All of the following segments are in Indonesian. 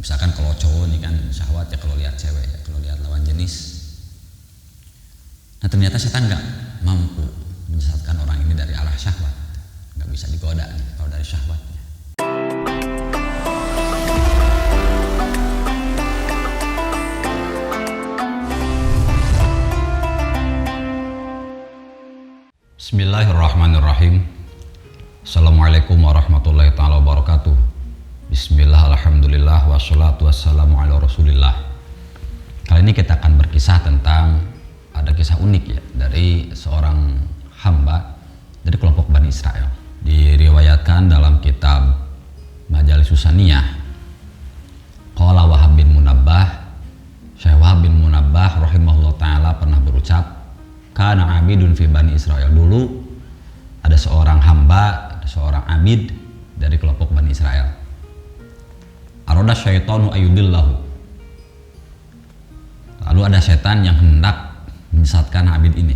Misalkan kalau cowok nih kan syahwat ya kalau lihat cewek ya, kalau lihat lawan jenis. Nah ternyata setan nggak mampu menyesatkan orang ini dari arah syahwat, nggak bisa digoda nih kalau dari syahwatnya. Bismillahirrahmanirrahim. Assalamualaikum warahmatullahi ta'ala wabarakatuh. Bismillah, alhamdulillah, wassalatu wassalamu ala rasulillah. Kali ini kita akan berkisah tentang, ada kisah unik ya, dari seorang hamba dari kelompok Bani Israel. Diriwayatkan dalam kitab Majalis Susaniyah. Qala Wahab bin Munabbah, Syekh Wahab bin Munabbah rahimahullah ta'ala pernah berucap, kana abidun fi Bani Israel. Dulu ada seorang hamba, ada seorang abid dari kelompok Bani Israel. Aroda syaitanu ayudillahu. Lalu ada setan yang hendak menyesatkan abid ini.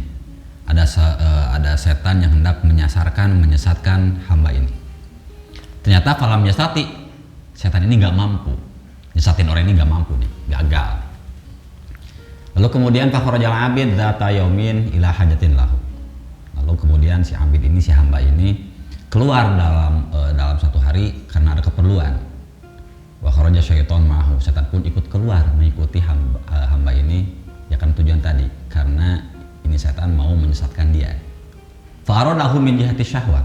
Ada setan yang hendak menyesatkan hamba ini. Ternyata falam yastati, setan ini nggak mampu. Nyesatin orang ini nggak mampu nih, gagal. Lalu kemudian fakhrajal abid dzata yaumin ila hajatin lahu. Lalu kemudian si abid ini, si hamba ini keluar dalam satu hari karena ada keperluan. Wa kharaja syaiton ma'ahu. Setan pun ikut keluar mengikuti hamba ini ya kan tujuan tadi, karena ini setan mau menyesatkan dia. Fa aradahu min jihati syahwat.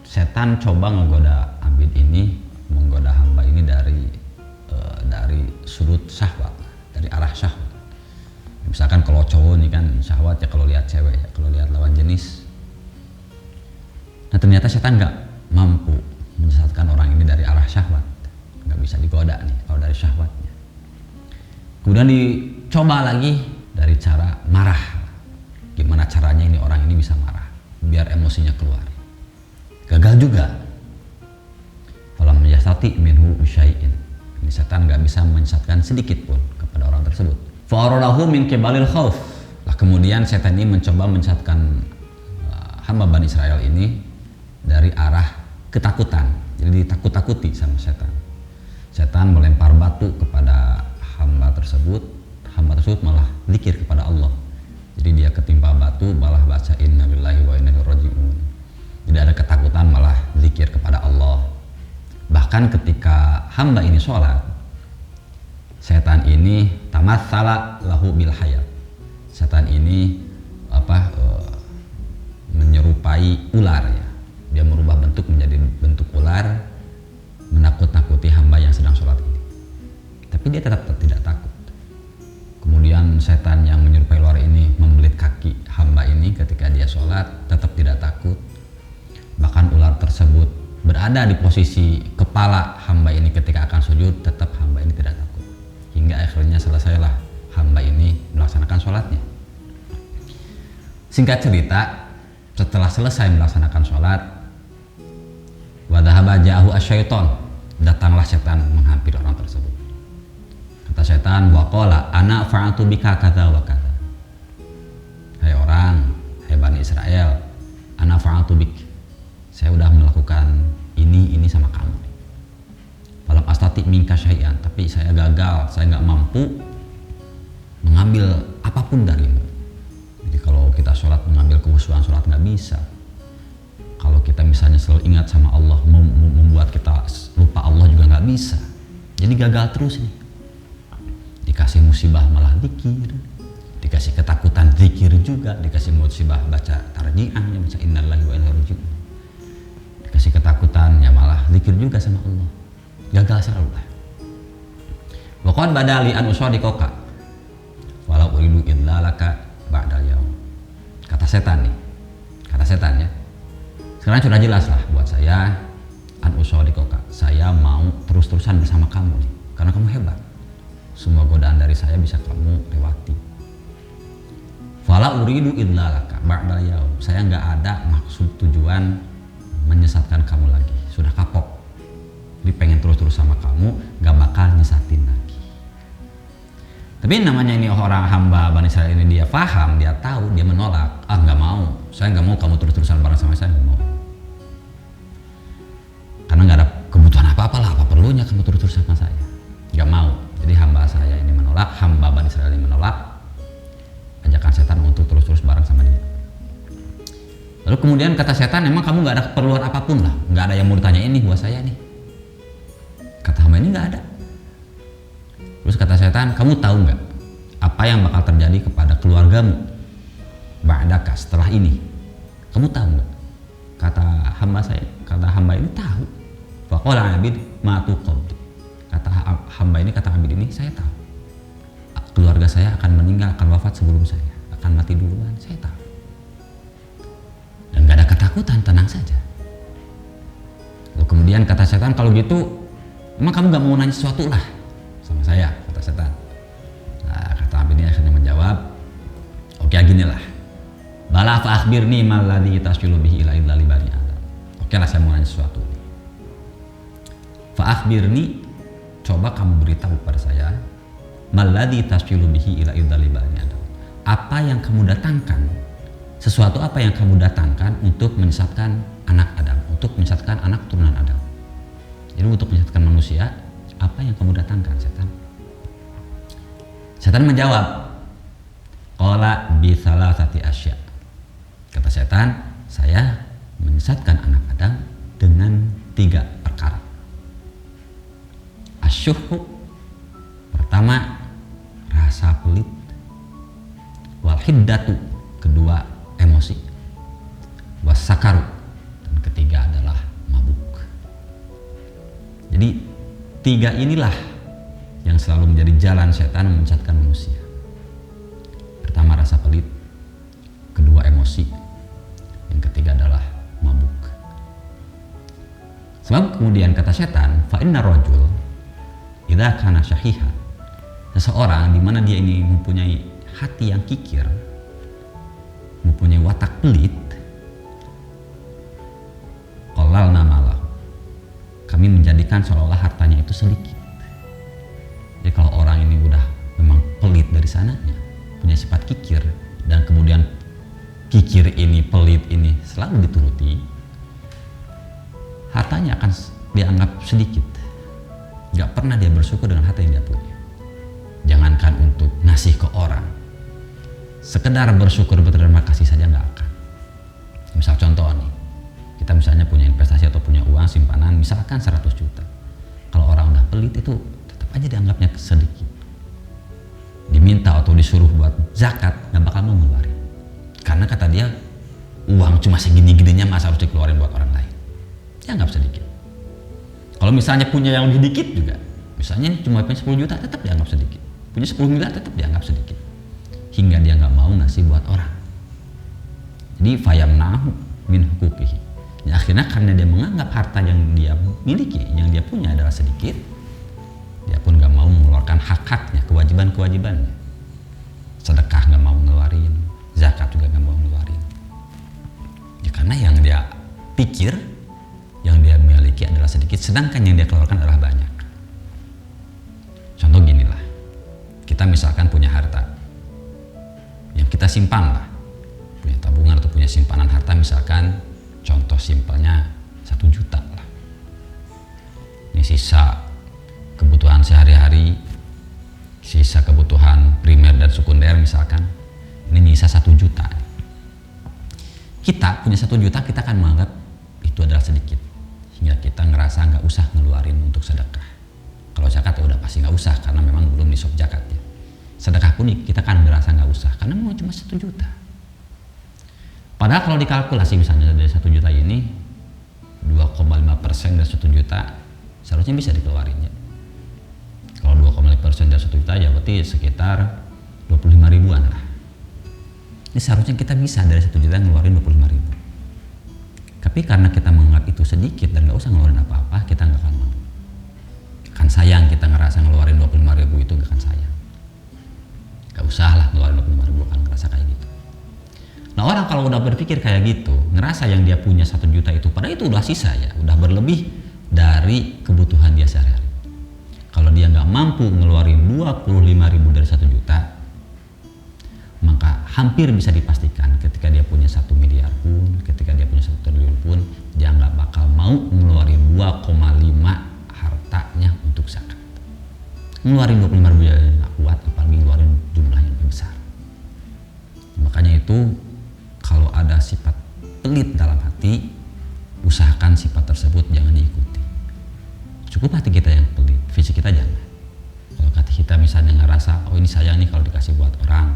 Setan coba menggoda abid ini, menggoda hamba ini dari sudut syahwat, dari arah syahwat. Misalkan kalau cowok nih kan syahwat ya kalau lihat cewek ya, kalau lihat lawan jenis. Nah ternyata setan nggak mampu menyesatkan orang ini dari arah syahwat, nggak bisa digoda nih kalau dari syahwatnya. Kemudian dicoba lagi dari cara marah. Gimana caranya ini orang ini bisa marah biar emosinya keluar. Gagal juga. Falam yastati minhu syai'in. Ini setan nggak bisa menyesatkan sedikit pun kepada orang tersebut. Fa'aralahu min kibalil khauf. Lah kemudian setan ini mencoba menyesatkan hamba Bani Israel ini dari arah ketakutan. Jadi ditakut-takuti sama setan. Setan melempar batu kepada hamba tersebut malah zikir kepada Allah. Jadi dia ketimpa batu malah baca inna lillahi wa inna ilaihi raji'un. Jadi ada ketakutan malah zikir kepada Allah. Bahkan ketika hamba ini sholat, setan ini tamatsala lahu bil hayat. Setan ini menyerupai ular ya. Dia merubah bentuk menjadi bentuk ular, menakut-nakuti hamba yang sedang sholat ini. Tapi dia tetap tidak takut. Kemudian setan yang menyerupai ular ini membelit kaki hamba ini ketika dia sholat, tetap tidak takut. Bahkan ular tersebut berada di posisi kepala hamba ini ketika akan sujud, tetap hamba ini tidak takut. Hingga akhirnya selesailah hamba ini melaksanakan sholatnya. Singkat cerita, setelah selesai melaksanakan sholat, wa dhahaba ja'ahu asyaiton, datanglah setan menghampiri orang tersebut. Kata setan, wa qala ana fa'atu bika kadza wa kadza. Hai orang, hai Bani Israel, ana fa'atu bik. Saya udah melakukan ini sama kamu. Falam astati minka syai'an, tapi saya gagal, saya nggak mampu mengambil apapun darimu. Jadi kalau kita sholat mengambil kekhusyuan sholat nggak bisa. Kalau kita misalnya selalu ingat sama Allah, membuat kita lupa Allah juga nggak bisa. Jadi gagal terus nih. Dikasih musibah malah zikir, dikasih ketakutan zikir juga, dikasih musibah baca tarji'ah, baca innalillahi wa inna ilaihi raji'un. Dikasih ketakutan ya malah zikir juga sama Allah. Gagal selalu lah. Wa qad badali an usadiqaka walau uridu illa laka ba'dal yaum. Kata setan ya. Sekarang sudah jelas lah buat saya, an usadiqaka. Saya mau terus-terusan bersama kamu nih, karena kamu hebat. Semua godaan dari saya bisa kamu lewati. Fala uridu illa laka ba'dal yaum. Saya nggak ada maksud tujuan menyesatkan kamu lagi. Sudah kapok. Jadi pengen terus-terus sama kamu, nggak bakal nyesatin lagi. Tapi namanya ini orang hamba Bani Israel ini, dia paham, dia tahu, dia menolak. Nggak mau. Saya nggak mau kamu terus-terusan bareng sama saya, nggak mau. Karena nggak ada kebutuhan apa-apa lah, apa perlunya kamu terus-terus sama saya. Nggak mau. Bani Israil menolak ajakan setan untuk terus-terus bareng sama dia. Lalu kemudian kata setan, emang kamu nggak ada keperluan apapun lah, nggak ada yang mau ditanyain nih buat saya nih. Kata hamba ini nggak ada. Terus kata setan, kamu tahu nggak apa yang bakal terjadi kepada keluargamu ba'daka, setelah ini? Kamu tahu nggak? Kata hamba ini tahu. Faqala abid ma tuqad. Kata hamba ini, kata abid ini, saya tahu. Keluarga saya akan meninggal, akan wafat sebelum saya, akan mati duluan, saya tahu. Dan gak ada ketakutan, tenang saja. Lalu kemudian kata setan, kalau gitu emang kamu gak mau nanya sesuatu lah sama saya, kata setan. Nah, kata abid ini akhirnya menjawab, oke, ginilah, bala fa akhbirni mal ladzi tasfilu bihi ila idlali bani adam. Oke lah, saya mau nanya sesuatu. Fa akhbirni, coba kamu beritahu kepada saya, mal ladzi tasfilu bihi ila idlali bani adam. Apa yang kamu datangkan, sesuatu apa yang kamu datangkan untuk menyesatkan anak Adam, untuk menyesatkan anak turunan Adam. Jadi untuk menyesatkan manusia, apa yang kamu datangkan, setan? Setan menjawab, qala bi salasati asya. Kata setan, saya menyesatkan anak Adam dengan 3 perkara. Asyuhu, pertama rasa pelit. Wal hiddatu, kedua emosi. Wasakaru, dan ketiga adalah mabuk. Jadi 3 inilah yang selalu menjadi jalan setan menyesatkan manusia. Pertama rasa pelit, kedua emosi, yang ketiga adalah mabuk. Sebab kemudian kata setan, fa inna rajul idza kana syahihan, seseorang di mana dia ini mempunyai hati yang kikir, mempunyai watak pelit, qalal namalah, kami menjadikan seolah-olah hartanya itu sedikit. Jadi kalau orang ini udah memang pelit dari sananya, punya sifat kikir, dan kemudian kikir ini, pelit ini selalu dituruti, hartanya akan dianggap sedikit. Gak pernah dia bersyukur dengan harta yang dia punya. Jangankan untuk ngasih ke orang, sekedar bersyukur berterima kasih saja nggak akan. Misal contoh nih, kita misalnya punya investasi atau punya uang simpanan misalkan 100 juta. Kalau orang udah pelit itu tetap aja dianggapnya sedikit. Diminta atau disuruh buat zakat nggak bakal mau ngeluarin. Karena kata dia, uang cuma segini-gininya masa harus dikeluarin buat orang lain. Dianggap sedikit. Kalau misalnya punya yang lebih dikit juga, misalnya cuma punya 10 juta tetap dianggap sedikit. Punya 10 miliar tetap dianggap sedikit. Hingga dia nggak mau ngasih buat orang. Jadi fayamnahu min hukukihi. Ya, akhirnya karena dia menganggap harta yang dia miliki, yang dia punya adalah sedikit, dia pun nggak mau mengeluarkan hak-haknya, kewajiban-kewajibannya. Sedekah nggak mau ngeluarin, zakat juga nggak mau ngeluarin. Ya, karena yang dia pikir, yang dia miliki adalah sedikit, sedangkan yang dia keluarkan adalah banyak. Contoh ginilah, kita misalkan punya harta yang kita simpan lah, punya tabungan atau punya simpanan harta, misalkan contoh simpelnya 1 juta lah. Ini sisa kebutuhan sehari-hari, sisa kebutuhan primer dan sekunder misalkan, ini nyisa 1 juta. Kita punya 1 juta, kita akan menganggap itu adalah sedikit, hingga kita ngerasa nggak usah ngeluarin untuk sedekah. Kalau zakat ya udah pasti nggak usah, karena memang belum nisab zakatnya. Sedekah pun kita kan merasa nggak usah, karena memang cuma 1 juta. Padahal kalau dikalkulasi misalnya dari 1 juta ini 2,5% dari 1 juta seharusnya bisa dikeluarin ya. Kalau 2,5% dari 1 juta ya berarti sekitar 25 ribuan lah. Ini seharusnya kita bisa dari 1 juta ngeluarin 25 ribu. Tapi karena kita menganggap itu sedikit dan nggak usah ngeluarin apa-apa, kita nggak akan mau. Kan sayang kita ngerasa ngeluarin 25 ribu itu nggak akan sayang. Gak usah lah ngeluarin 25 ribu, kan ngerasa kayak gitu. Nah orang kalau udah berpikir kayak gitu, ngerasa yang dia punya 1 juta itu, padahal itu udah sisa ya, udah berlebih dari kebutuhan dia sehari-hari. Kalau dia nggak mampu ngeluarin 25 ribu dari 1 juta, maka hampir bisa dipastikan ketika dia punya 1 miliar pun, ketika dia punya 1 triliun pun, dia nggak bakal mau ngeluarin 2,5 hartanya untuk zakat. Ngeluarin 25 ribu ya nggak kuat, apalagi ngeluarin besar. Makanya itu kalau ada sifat pelit dalam hati, usahakan sifat tersebut jangan diikuti. Cukup hati kita yang pelit, fisik kita jangan. Kalau hati kita misalnya ngerasa, oh ini sayang nih kalau dikasih buat orang,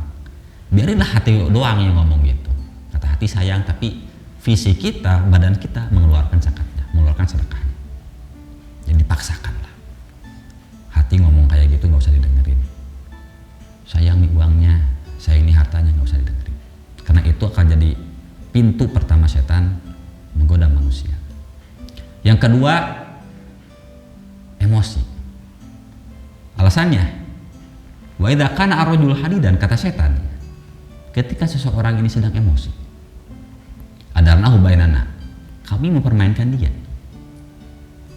biarinlah hati doang yang ngomong gitu. Kata hati sayang, tapi fisik kita, badan kita mengeluarkan zakatnya, mengeluarkan sedekahnya. Jadi dipaksakanlah. Hati ngomong kayak gitu nggak usah didengerin. Sayang nih uangnya, sayang nih hartanya, nggak usah didengerin. Karena itu akan jadi pintu pertama setan menggoda manusia. Yang kedua, emosi. Alasannya, wa idza kana ar-rajul hadidan, kata setan, ketika seseorang ini sedang emosi, adarnahu bainana, kami mempermainkan dia.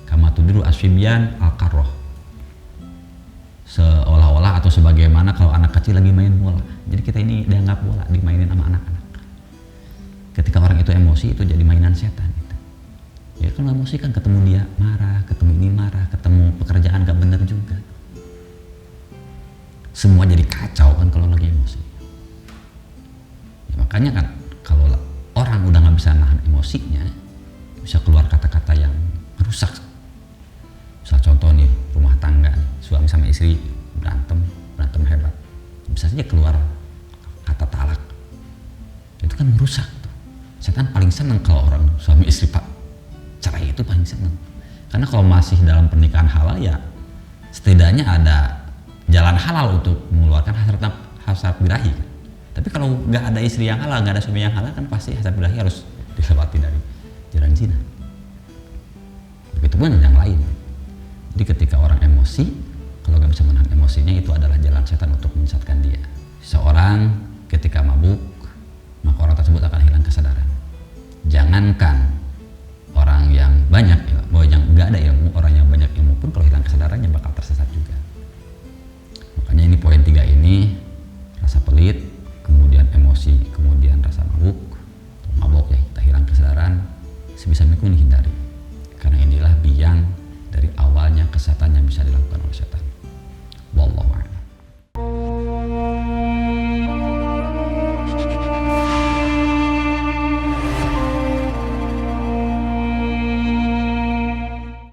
Kama tudiru asfibian al-qarrah, seolah-olah atau sebagaimana kalau anak kecil lagi main bola. Jadi kita ini dianggap bola, dimainin sama anak-anak. Ketika orang itu emosi, itu jadi mainan setan gitu. Ya kalau emosi kan ketemu dia marah, ketemu ini marah, ketemu pekerjaan gak bener juga. Semua jadi kacau kan kalau lagi emosi. Ya, makanya kan kalau orang udah gak bisa nahan emosinya, bisa keluar kata-kata yang merusak. Misal contoh nih, rumah tangga, suami sama istri berantem hebat, bisa saja keluar kata talak. Itu kan merusak tuh. Setan paling seneng kalau orang suami istri pak cerai, itu paling seneng. Karena kalau masih dalam pernikahan halal, ya setidaknya ada jalan halal untuk mengeluarkan hasrat birahi kan. Tapi kalau nggak ada istri yang halal, nggak ada suami yang halal, kan pasti hasrat birahi harus dilewati dari jalan zina. Begitupun yang lain. Jadi ketika orang emosi, kalau nggak bisa menahan emosinya, itu adalah jalan setan untuk menyesatkan dia. Seorang ketika mabuk, maka orang tersebut akan hilang kesadaran. Jangankan